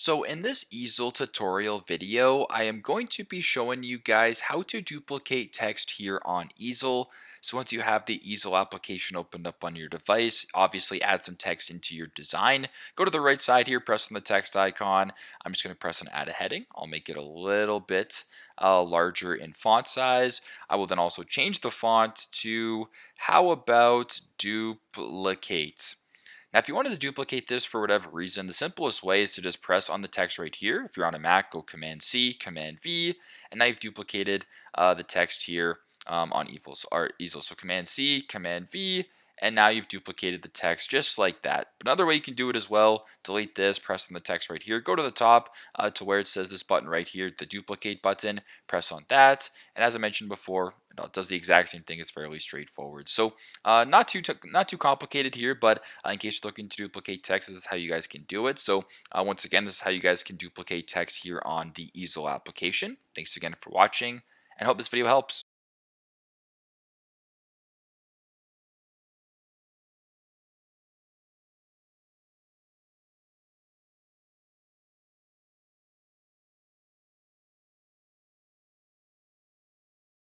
So in this easel tutorial video, I am going to be showing you guys how to duplicate text here on easel. So once you have the easel application opened up on your device, obviously add some text into your design. Go to the right side here, press on the text icon. I'm just going to press on add a heading. I'll make it a little bit larger in font size. I will then also change the font to how about duplicate. Now, if you wanted to duplicate this for whatever reason, the simplest way is to just press on the text right here. If you're on a Mac, go Command C, Command V, and now you've duplicated the text here on easel. So Command C, Command V, and now you've duplicated the text just like that. But another way you can do it as well, delete this, press on the text right here, go to the top to where it says this button right here, the duplicate button, press on that, and as I mentioned before, it does the exact same thing. It's fairly straightforward. So not too complicated here, but in case you're looking to duplicate text, this is how you guys can do it. So once again, this is how you guys can duplicate text here on the easel application. Thanks again for watching, and hope this video helps.